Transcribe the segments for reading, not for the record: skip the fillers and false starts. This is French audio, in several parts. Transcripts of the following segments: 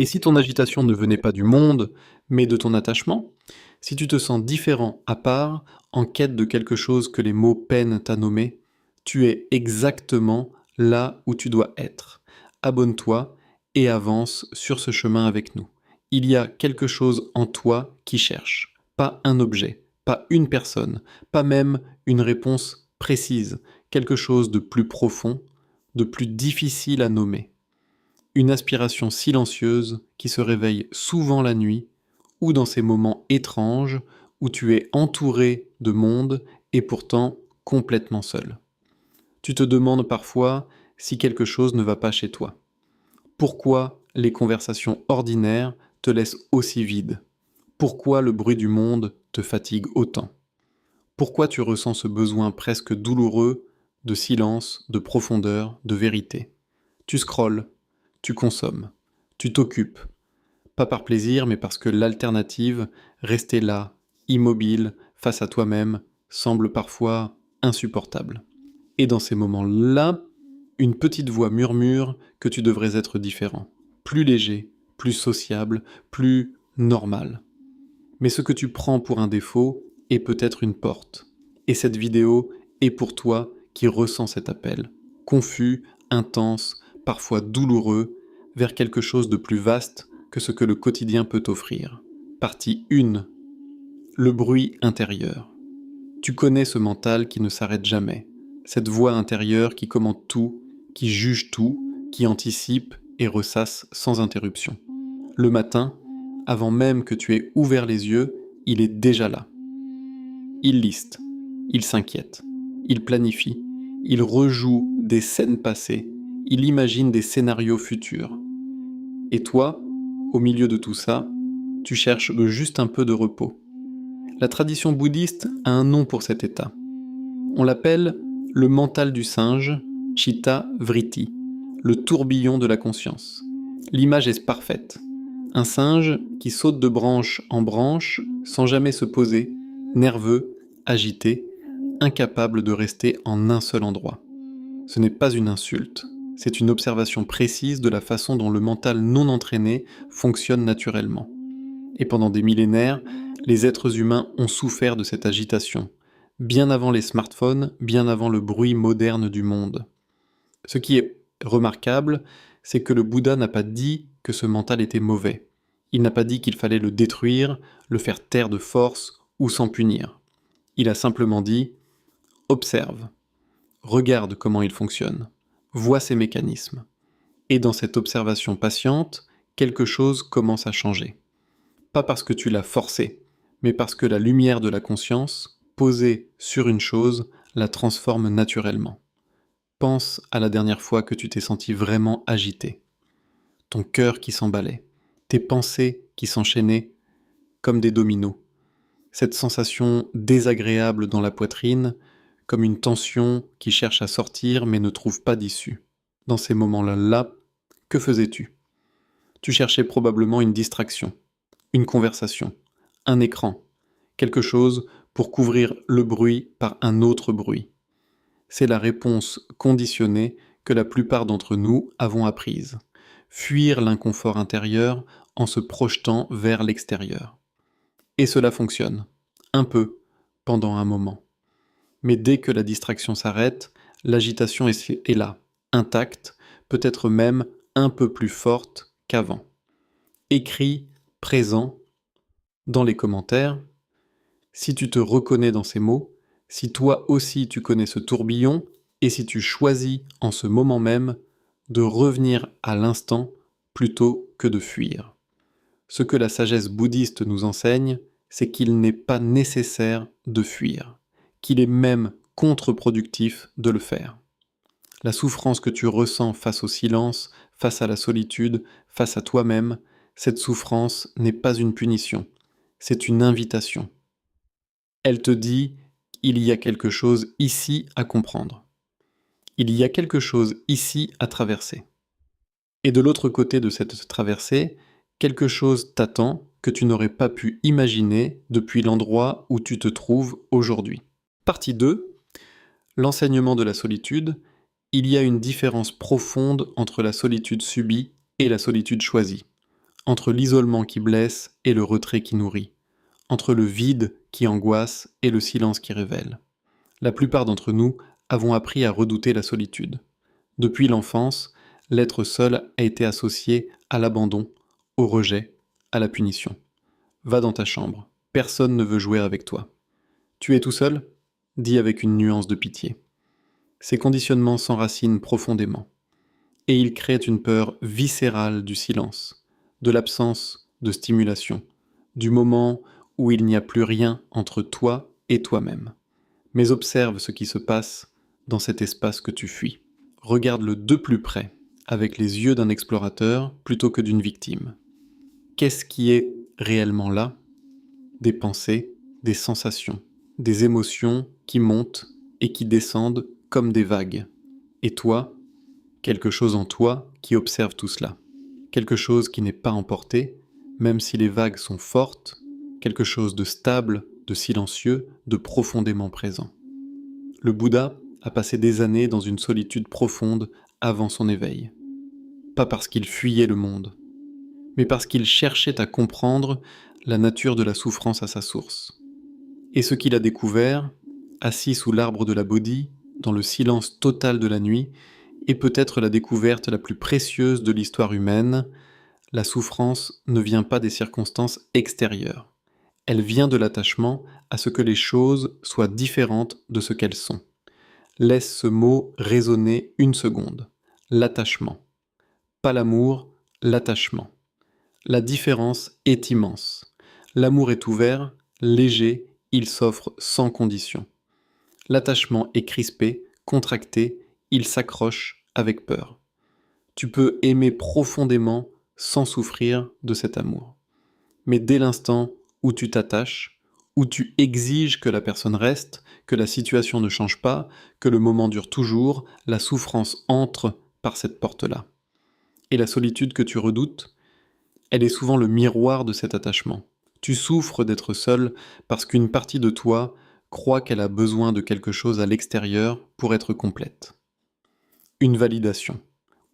Et si ton agitation ne venait pas du monde, mais de ton attachement, si tu te sens différent, à part, en quête de quelque chose que les mots peinent à nommer, tu es exactement là où tu dois être. Abonne-toi et avance sur ce chemin avec nous. Il y a quelque chose en toi qui cherche, pas un objet, pas une personne, pas même une réponse précise, quelque chose de plus profond, de plus difficile à nommer. Une aspiration silencieuse qui se réveille souvent la nuit ou dans ces moments étranges où tu es entouré de monde et pourtant complètement seul. Tu te demandes parfois si quelque chose ne va pas chez toi. Pourquoi les conversations ordinaires te laissent aussi vide? Pourquoi le bruit du monde te fatigue autant? Pourquoi tu ressens ce besoin presque douloureux de silence, de profondeur, de vérité? Tu scrolles, tu consommes, tu t'occupes, pas par plaisir, mais parce que l'alternative, rester là, immobile, face à toi-même, semble parfois insupportable. Et dans ces moments-là, une petite voix murmure que tu devrais être différent, plus léger, plus sociable, plus normal. Mais ce que tu prends pour un défaut est peut-être une porte. Et cette vidéo est pour toi qui ressens cet appel, confus, intense, parfois douloureux, vers quelque chose de plus vaste que ce que le quotidien peut offrir. Partie 1. Le bruit intérieur. Tu connais ce mental qui ne s'arrête jamais, cette voix intérieure qui commente tout, qui juge tout, qui anticipe et ressasse sans interruption. Le matin, avant même que tu aies ouvert les yeux, il est déjà là. Il liste, il s'inquiète, il planifie, il rejoue des scènes passées, il imagine des scénarios futurs. Et toi, au milieu de tout ça, tu cherches juste un peu de repos. La tradition bouddhiste a un nom pour cet état. On l'appelle le mental du singe, Chitta Vritti, le tourbillon de la conscience. L'image est parfaite. Un singe qui saute de branche en branche sans jamais se poser, nerveux, agité, incapable de rester en un seul endroit. Ce n'est pas une insulte, c'est une observation précise de la façon dont le mental non entraîné fonctionne naturellement. Et pendant des millénaires, les êtres humains ont souffert de cette agitation, bien avant les smartphones, bien avant le bruit moderne du monde. Ce qui est remarquable, c'est que le Bouddha n'a pas dit que ce mental était mauvais. Il n'a pas dit qu'il fallait le détruire, le faire taire de force ou s'en punir. Il a simplement dit « observe, regarde comment il fonctionne, vois ses mécanismes ». Et dans cette observation patiente, quelque chose commence à changer. Pas parce que tu l'as forcé, mais parce que la lumière de la conscience, posée sur une chose, la transforme naturellement. Pense à la dernière fois que tu t'es senti vraiment agité. Ton cœur qui s'emballait, tes pensées qui s'enchaînaient comme des dominos. Cette sensation désagréable dans la poitrine, comme une tension qui cherche à sortir mais ne trouve pas d'issue. Dans ces moments-là, que faisais-tu? Tu cherchais probablement une distraction, une conversation, un écran, quelque chose pour couvrir le bruit par un autre bruit. C'est la réponse conditionnée que la plupart d'entre nous avons apprise. Fuir l'inconfort intérieur en se projetant vers l'extérieur. Et cela fonctionne, un peu, pendant un moment. Mais dès que la distraction s'arrête, l'agitation est là, intacte, peut-être même un peu plus forte qu'avant. Écris présent dans les commentaires, si tu te reconnais dans ces mots, si toi aussi tu connais ce tourbillon, et si tu choisis en ce moment même de revenir à l'instant plutôt que de fuir. Ce que la sagesse bouddhiste nous enseigne, c'est qu'il n'est pas nécessaire de fuir, qu'il est même contre-productif de le faire. La souffrance que tu ressens face au silence, face à la solitude, face à toi-même, cette souffrance n'est pas une punition, c'est une invitation. Elle te dit, il y a quelque chose ici à comprendre. Il y a quelque chose ici à traverser. Et de l'autre côté de cette traversée, quelque chose t'attend que tu n'aurais pas pu imaginer depuis l'endroit où tu te trouves aujourd'hui. Partie 2. L'enseignement de la solitude. Il y a une différence profonde entre la solitude subie et la solitude choisie. entre l'isolement qui blesse et le retrait qui nourrit, entre le vide qui angoisse et le silence qui révèle. La plupart d'entre nous avons appris à redouter la solitude. Depuis l'enfance, l'être seul a été associé à l'abandon, au rejet, à la punition. Va dans ta chambre, personne ne veut jouer avec toi. Tu es tout seul ? Dis avec une nuance de pitié. Ces conditionnements s'enracinent profondément. Et ils créent une peur viscérale du silence, de l'absence de stimulation, du moment où il n'y a plus rien entre toi et toi-même. Mais observe ce qui se passe dans cet espace que tu fuis. Regarde-le de plus près, avec les yeux d'un explorateur plutôt que d'une victime. Qu'est-ce qui est réellement là ? Des pensées, des sensations, des émotions qui montent et qui descendent comme des vagues. Et toi, quelque chose en toi qui observe tout cela. Quelque chose qui n'est pas emporté, même si les vagues sont fortes, quelque chose de stable, de silencieux, de profondément présent. Le Bouddha a passé des années dans une solitude profonde avant son éveil. Pas parce qu'il fuyait le monde, mais parce qu'il cherchait à comprendre la nature de la souffrance à sa source. Et ce qu'il a découvert, assis sous l'arbre de la Bodhi, dans le silence total de la nuit, est peut-être la découverte la plus précieuse de l'histoire humaine. La souffrance ne vient pas des circonstances extérieures. Elle vient de l'attachement à ce que les choses soient différentes de ce qu'elles sont. Laisse ce mot résonner une seconde. L'attachement. Pas l'amour, l'attachement. La différence est immense. L'amour est ouvert, léger, il s'offre sans condition. L'attachement est crispé, contracté, il s'accroche avec peur. Tu peux aimer profondément sans souffrir de cet amour. Mais dès l'instant où tu t'attaches, où tu exiges que la personne reste, que la situation ne change pas, que le moment dure toujours, la souffrance entre par cette porte-là. Et la solitude que tu redoutes, elle est souvent le miroir de cet attachement. Tu souffres d'être seul parce qu'une partie de toi croit qu'elle a besoin de quelque chose à l'extérieur pour être complète. Une validation,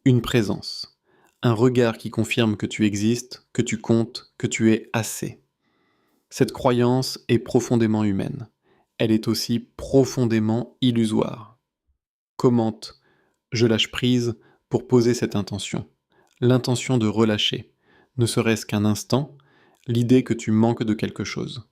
une présence, un regard qui confirme que tu existes, que tu comptes, que tu es assez. Cette croyance est profondément humaine. Elle est aussi profondément illusoire. Commente, je lâche prise pour poser cette intention. L'intention de relâcher, ne serait-ce qu'un instant, l'idée que tu manques de quelque chose.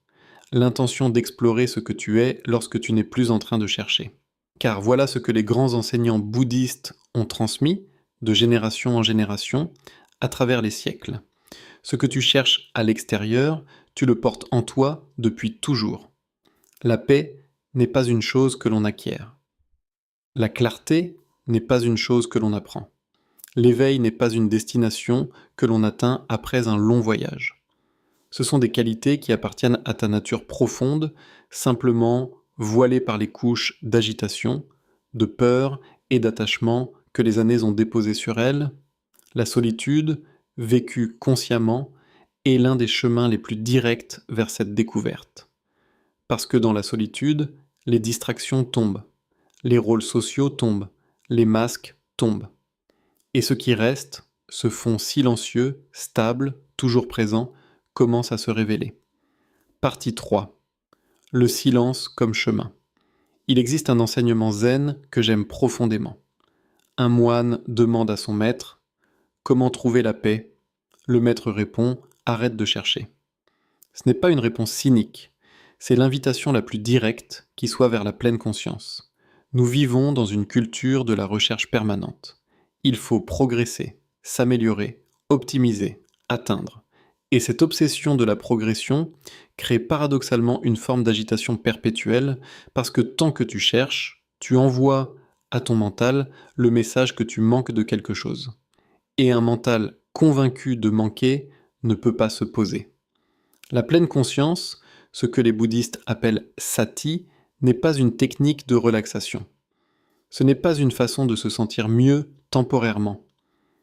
L'intention d'explorer ce que tu es lorsque tu n'es plus en train de chercher. Car voilà ce que les grands enseignants bouddhistes ont transmis, de génération en génération, à travers les siècles. Ce que tu cherches à l'extérieur, tu le portes en toi depuis toujours. La paix n'est pas une chose que l'on acquiert. La clarté n'est pas une chose que l'on apprend. L'éveil n'est pas une destination que l'on atteint après un long voyage. Ce sont des qualités qui appartiennent à ta nature profonde, simplement voilées par les couches d'agitation, de peur et d'attachement que les années ont déposées sur elle. La solitude, vécue consciemment, est l'un des chemins les plus directs vers cette découverte. Parce que dans la solitude, les distractions tombent, les rôles sociaux tombent, les masques tombent. Et ce qui reste, ce fond silencieux, stable, toujours présent, commence à se révéler. Partie 3. Le silence comme chemin. Il existe un enseignement zen que j'aime profondément. Un moine demande à son maître « Comment trouver la paix ?» Le maître répond « Arrête de chercher ». Ce n'est pas une réponse cynique, c'est l'invitation la plus directe qui soit vers la pleine conscience. Nous vivons dans une culture de la recherche permanente. Il faut progresser, s'améliorer, optimiser, atteindre. Et cette obsession de la progression crée paradoxalement une forme d'agitation perpétuelle parce que tant que tu cherches, tu envoies à ton mental le message que tu manques de quelque chose. Et un mental convaincu de manquer ne peut pas se poser. La pleine conscience, ce que les bouddhistes appellent sati, n'est pas une technique de relaxation. Ce n'est pas une façon de se sentir mieux temporairement.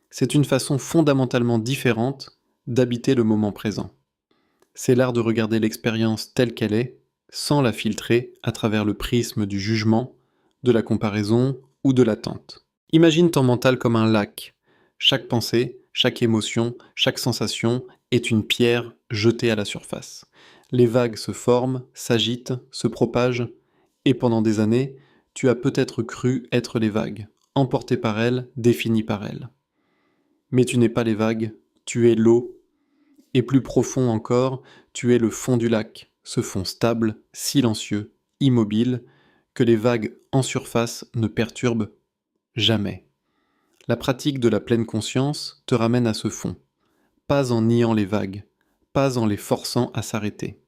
C'est une façon fondamentalement différente d'habiter le moment présent. C'est l'art de regarder l'expérience telle qu'elle est, sans la filtrer à travers le prisme du jugement, de la comparaison ou de l'attente. Imagine ton mental comme un lac. Chaque pensée, chaque émotion, chaque sensation est une pierre jetée à la surface. Les vagues se forment, s'agitent, se propagent, et pendant des années, tu as peut-être cru être les vagues, emporté par elles, défini par elles. Mais tu n'es pas les vagues, tu es l'eau, et plus profond encore, tu es le fond du lac, ce fond stable, silencieux, immobile, que les vagues en surface ne perturbent jamais. La pratique de la pleine conscience te ramène à ce fond, pas en niant les vagues, pas en les forçant à s'arrêter,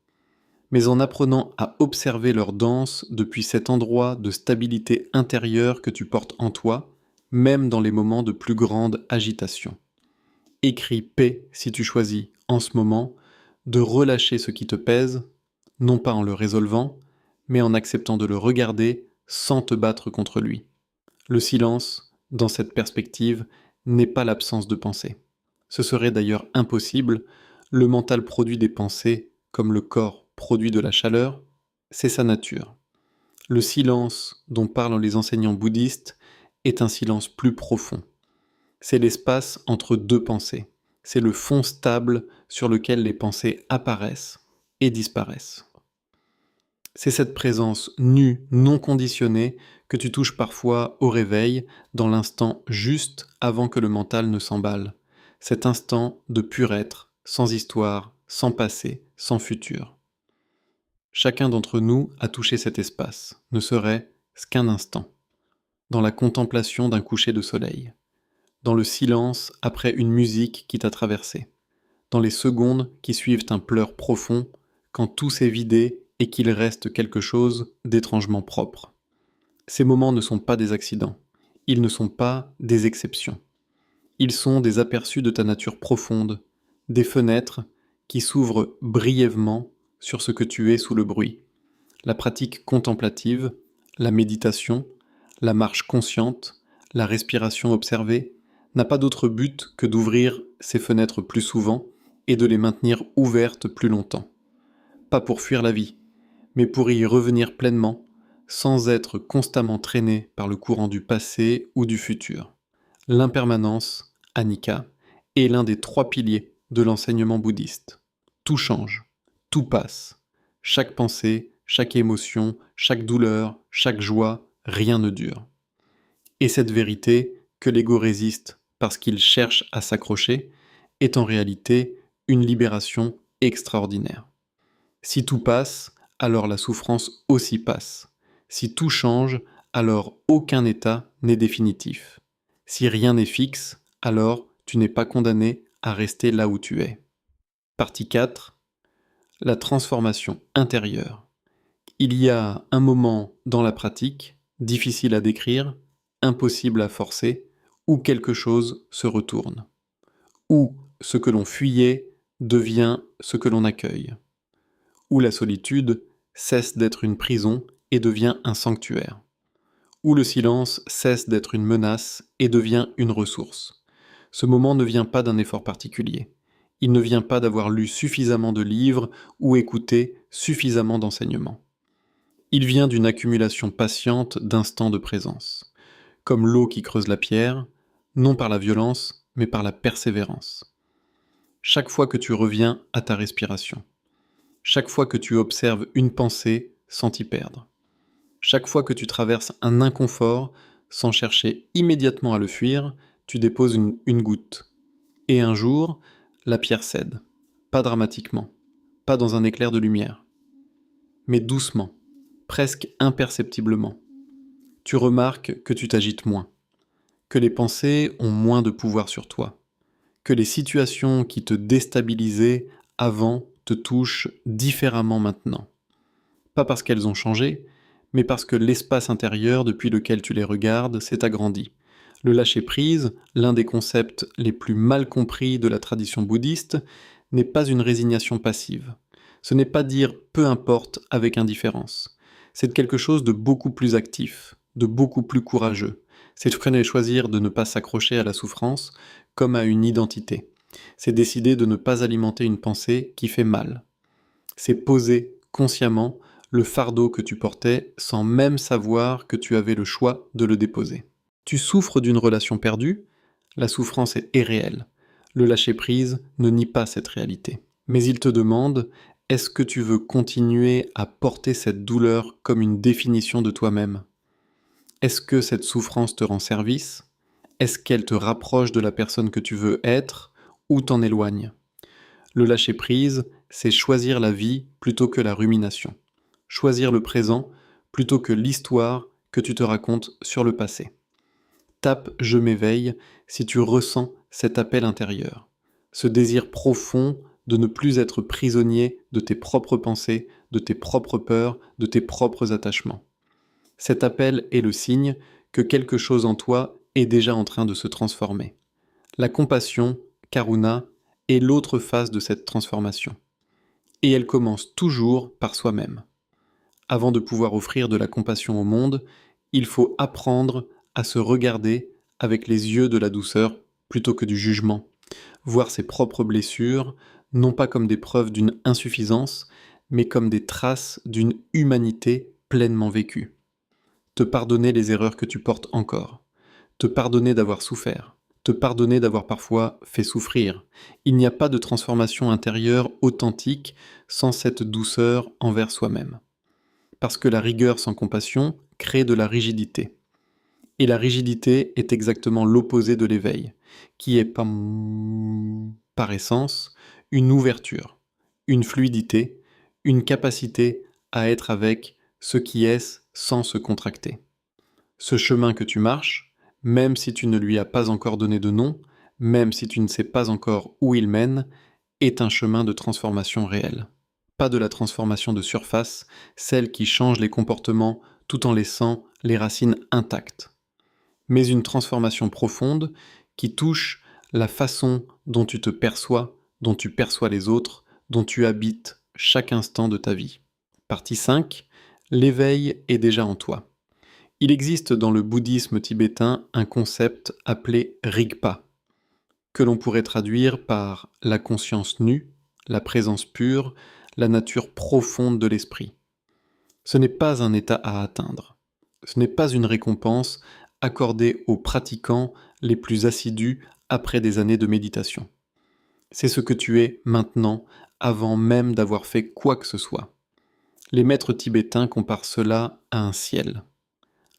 mais en apprenant à observer leur danse depuis cet endroit de stabilité intérieure que tu portes en toi, même dans les moments de plus grande agitation. Écris paix si tu choisis, en ce moment, de relâcher ce qui te pèse, non pas en le résolvant, mais en acceptant de le regarder sans te battre contre lui. Le silence, dans cette perspective, n'est pas l'absence de pensée. Ce serait d'ailleurs impossible, le mental produit des pensées comme le corps produit de la chaleur, c'est sa nature. Le silence dont parlent les enseignants bouddhistes est un silence plus profond. C'est l'espace entre deux pensées. C'est le fond stable sur lequel les pensées apparaissent et disparaissent. C'est cette présence nue, non conditionnée, que tu touches parfois au réveil, dans l'instant juste avant que le mental ne s'emballe. Cet instant de pur être, sans histoire, sans passé, sans futur. Chacun d'entre nous a touché cet espace, ne serait-ce qu'un instant, dans la contemplation d'un coucher de soleil, dans le silence après une musique qui t'a traversé, dans les secondes qui suivent un pleur profond, quand tout s'est vidé et qu'il reste quelque chose d'étrangement propre. Ces moments ne sont pas des accidents, ils ne sont pas des exceptions. Ils sont des aperçus de ta nature profonde, des fenêtres qui s'ouvrent brièvement sur ce que tu es sous le bruit. La pratique contemplative, la méditation, la marche consciente, la respiration observée, n'a pas d'autre but que d'ouvrir ces fenêtres plus souvent et de les maintenir ouvertes plus longtemps. Pas pour fuir la vie, mais pour y revenir pleinement, sans être constamment traîné par le courant du passé ou du futur. L'impermanence, Anicca, est l'un des 3 piliers de l'enseignement bouddhiste. Tout change, tout passe. Chaque pensée, chaque émotion, chaque douleur, chaque joie, rien ne dure. Et cette vérité, que l'ego résiste parce qu'il cherche à s'accrocher, est en réalité une libération extraordinaire. Si tout passe, alors la souffrance aussi passe. Si tout change, alors aucun état n'est définitif. Si rien n'est fixe, alors tu n'es pas condamné à rester là où tu es. Partie 4. La transformation intérieure. Il y a un moment dans la pratique, difficile à décrire, impossible à forcer, où quelque chose se retourne. Où ce que l'on fuyait devient ce que l'on accueille. Où la solitude cesse d'être une prison et devient un sanctuaire. Où le silence cesse d'être une menace et devient une ressource. Ce moment ne vient pas d'un effort particulier. Il ne vient pas d'avoir lu suffisamment de livres ou écouté suffisamment d'enseignements. Il vient d'une accumulation patiente d'instants de présence, comme l'eau qui creuse la pierre, non par la violence, mais par la persévérance. Chaque fois que tu reviens à ta respiration, chaque fois que tu observes une pensée sans t'y perdre, chaque fois que tu traverses un inconfort sans chercher immédiatement à le fuir, tu déposes une goutte. Et un jour, la pierre cède. Pas dramatiquement, pas dans un éclair de lumière, mais doucement, presque imperceptiblement. Tu remarques que tu t'agites moins, que les pensées ont moins de pouvoir sur toi, que les situations qui te déstabilisaient avant te touchent différemment maintenant. Pas parce qu'elles ont changé, mais parce que l'espace intérieur depuis lequel tu les regardes s'est agrandi. Le lâcher-prise, l'un des concepts les plus mal compris de la tradition bouddhiste, n'est pas une résignation passive. Ce n'est pas dire « peu importe » avec indifférence. C'est quelque chose de beaucoup plus actif, de beaucoup plus courageux. C'est choisir de ne pas s'accrocher à la souffrance comme à une identité. C'est décider de ne pas alimenter une pensée qui fait mal. C'est poser consciemment le fardeau que tu portais sans même savoir que tu avais le choix de le déposer. Tu souffres d'une relation perdue, la souffrance est réelle. Le lâcher-prise ne nie pas cette réalité. Mais il te demande, est-ce que tu veux continuer à porter cette douleur comme une définition de toi-même? Est-ce que cette souffrance te rend service? Est-ce qu'elle te rapproche de la personne que tu veux être ou t'en éloigne? Le lâcher-prise, c'est choisir la vie plutôt que la rumination. Choisir le présent plutôt que l'histoire que tu te racontes sur le passé. Tape «Je m'éveille» si tu ressens cet appel intérieur. Ce désir profond de ne plus être prisonnier de tes propres pensées, de tes propres peurs, de tes propres attachements. Cet appel est le signe que quelque chose en toi est déjà en train de se transformer. La compassion, Karuna, est l'autre face de cette transformation. Et elle commence toujours par soi-même. Avant de pouvoir offrir de la compassion au monde, il faut apprendre à se regarder avec les yeux de la douceur plutôt que du jugement, voir ses propres blessures, non pas comme des preuves d'une insuffisance, mais comme des traces d'une humanité pleinement vécue. Te pardonner les erreurs que tu portes encore, te pardonner d'avoir souffert, te pardonner d'avoir parfois fait souffrir. Il n'y a pas de transformation intérieure authentique sans cette douceur envers soi-même. Parce que la rigueur sans compassion crée de la rigidité. Et la rigidité est exactement l'opposé de l'éveil, qui est par essence une ouverture, une fluidité, une capacité à être avec ce qui est sans se contracter. Ce chemin que tu marches, même si tu ne lui as pas encore donné de nom, même si tu ne sais pas encore où il mène, est un chemin de transformation réelle. Pas de la transformation de surface, celle qui change les comportements tout en laissant les racines intactes. Mais une transformation profonde qui touche la façon dont tu te perçois, dont tu perçois les autres, dont tu habites chaque instant de ta vie. Partie 5. L'éveil est déjà en toi. Il existe dans le bouddhisme tibétain un concept appelé Rigpa, que l'on pourrait traduire par la conscience nue, la présence pure, la nature profonde de l'esprit. Ce n'est pas un état à atteindre. Ce n'est pas une récompense accordée aux pratiquants les plus assidus après des années de méditation. C'est ce que tu es maintenant, avant même d'avoir fait quoi que ce soit. Les maîtres tibétains comparent cela à un ciel.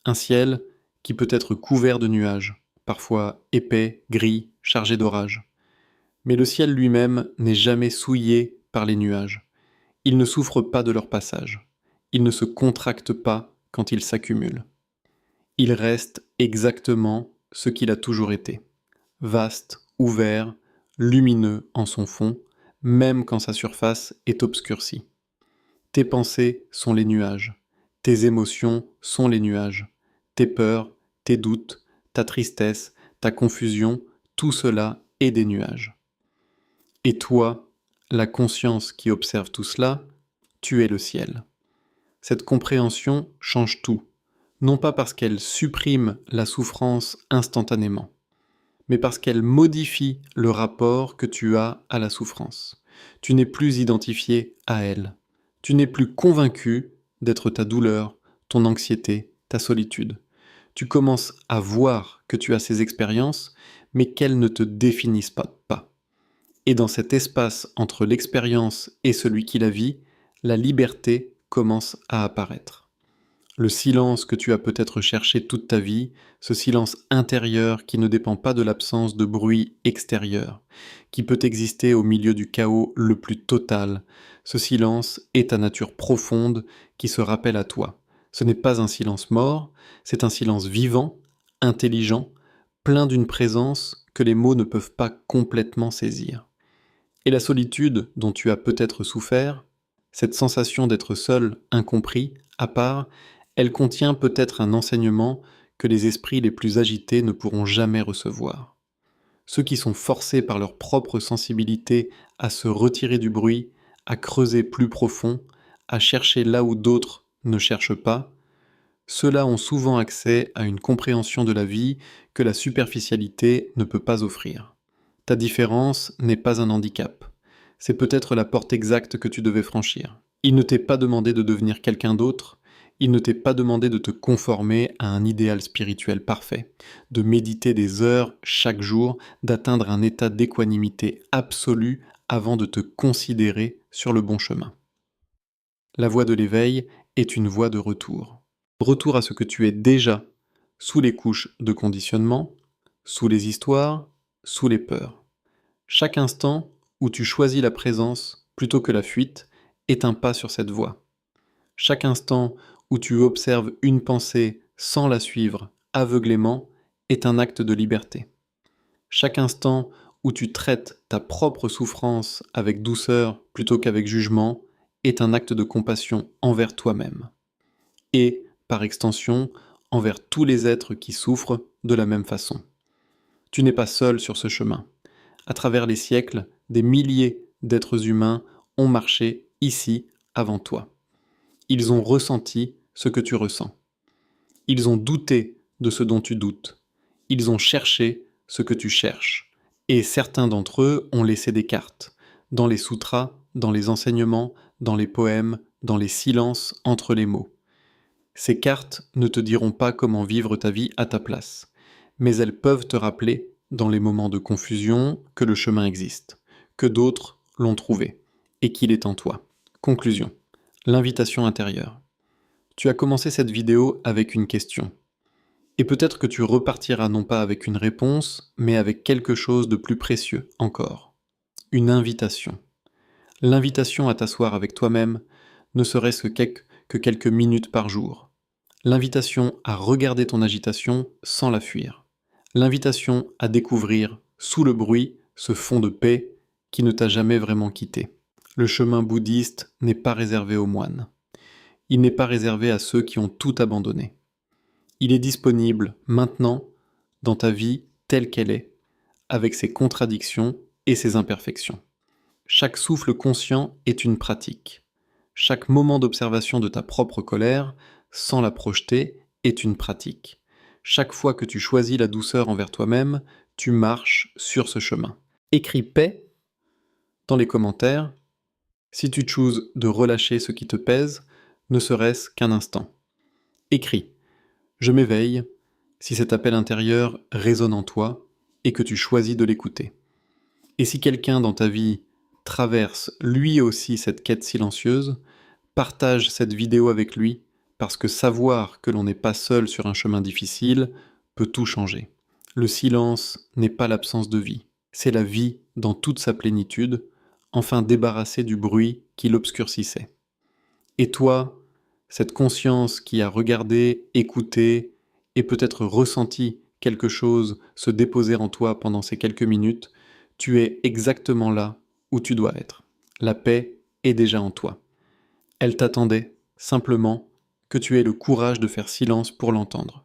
Un ciel qui peut être couvert de nuages, parfois épais, gris, chargé d'orage. Mais le ciel lui-même n'est jamais souillé par les nuages. Il ne souffre pas de leur passage. Il ne se contracte pas quand ils s'accumulent. Il reste exactement ce qu'il a toujours été. Vaste, ouvert, lumineux en son fond, même quand sa surface est obscurcie. Tes pensées sont les nuages. Tes émotions sont les nuages. Tes peurs, tes doutes, ta tristesse, ta confusion, tout cela est des nuages. Et toi, la conscience qui observe tout cela, tu es le ciel. Cette compréhension change tout, non pas parce qu'elle supprime la souffrance instantanément, mais parce qu'elle modifie le rapport que tu as à la souffrance. Tu n'es plus identifié à elle. Tu n'es plus convaincu d'être ta douleur, ton anxiété, ta solitude. Tu commences à voir que tu as ces expériences, mais qu'elles ne te définissent pas. Et dans cet espace entre l'expérience et celui qui la vit, la liberté commence à apparaître. Le silence que tu as peut-être cherché toute ta vie, ce silence intérieur qui ne dépend pas de l'absence de bruit extérieur, qui peut exister au milieu du chaos le plus total, ce silence est ta nature profonde qui se rappelle à toi. Ce n'est pas un silence mort, c'est un silence vivant, intelligent, plein d'une présence que les mots ne peuvent pas complètement saisir. Et la solitude dont tu as peut-être souffert, cette sensation d'être seul, incompris, à part, elle contient peut-être un enseignement que les esprits les plus agités ne pourront jamais recevoir. Ceux qui sont forcés par leur propre sensibilité à se retirer du bruit, à creuser plus profond, à chercher là où d'autres ne cherchent pas, ceux-là ont souvent accès à une compréhension de la vie que la superficialité ne peut pas offrir. Ta différence n'est pas un handicap. C'est peut-être la porte exacte que tu devais franchir. Il ne t'est pas demandé de devenir quelqu'un d'autre, Il ne t'est pas demandé de te conformer à un idéal spirituel parfait, de méditer des heures chaque jour, d'atteindre un état d'équanimité absolue avant de te considérer sur le bon chemin. La voie de l'éveil est une voie de retour. Retour à ce que tu es déjà, sous les couches de conditionnement, sous les histoires, sous les peurs. Chaque instant où tu choisis la présence plutôt que la fuite est un pas sur cette voie. Chaque instant où tu observes une pensée sans la suivre aveuglément est un acte de liberté. Chaque instant où tu traites ta propre souffrance avec douceur plutôt qu'avec jugement est un acte de compassion envers toi-même. Et, par extension, envers tous les êtres qui souffrent de la même façon. Tu n'es pas seul sur ce chemin. À travers les siècles, des milliers d'êtres humains ont marché ici avant toi. Ils ont ressenti ce que tu ressens. Ils ont douté de ce dont tu doutes. Ils ont cherché ce que tu cherches. Et certains d'entre eux ont laissé des cartes, dans les sutras, dans les enseignements, dans les poèmes, dans les silences entre les mots. Ces cartes ne te diront pas comment vivre ta vie à ta place, mais elles peuvent te rappeler, dans les moments de confusion, que le chemin existe, que d'autres l'ont trouvé, et qu'il est en toi. Conclusion. L'invitation intérieure. Tu as commencé cette vidéo avec une question. Et peut-être que tu repartiras non pas avec une réponse, mais avec quelque chose de plus précieux encore. Une invitation. L'invitation à t'asseoir avec toi-même, ne serait-ce que quelques minutes par jour. L'invitation à regarder ton agitation sans la fuir. L'invitation à découvrir, sous le bruit, ce fond de paix qui ne t'a jamais vraiment quitté. Le chemin bouddhiste n'est pas réservé aux moines. Il n'est pas réservé à ceux qui ont tout abandonné. Il est disponible maintenant dans ta vie telle qu'elle est, avec ses contradictions et ses imperfections. Chaque souffle conscient est une pratique. Chaque moment d'observation de ta propre colère, sans la projeter, est une pratique. Chaque fois que tu choisis la douceur envers toi-même, tu marches sur ce chemin. Écris paix dans les commentaires si tu chooses de relâcher ce qui te pèse, ne serait-ce qu'un instant. Écris « Je m'éveille » si cet appel intérieur résonne en toi et que tu choisis de l'écouter. Et si quelqu'un dans ta vie traverse lui aussi cette quête silencieuse, partage cette vidéo avec lui parce que savoir que l'on n'est pas seul sur un chemin difficile peut tout changer. Le silence n'est pas l'absence de vie, c'est la vie dans toute sa plénitude, enfin débarrassée du bruit qui l'obscurcissait. Et toi, cette conscience qui a regardé, écouté et peut-être ressenti quelque chose se déposer en toi pendant ces quelques minutes, tu es exactement là où tu dois être. La paix est déjà en toi. Elle t'attendait, simplement, que tu aies le courage de faire silence pour l'entendre.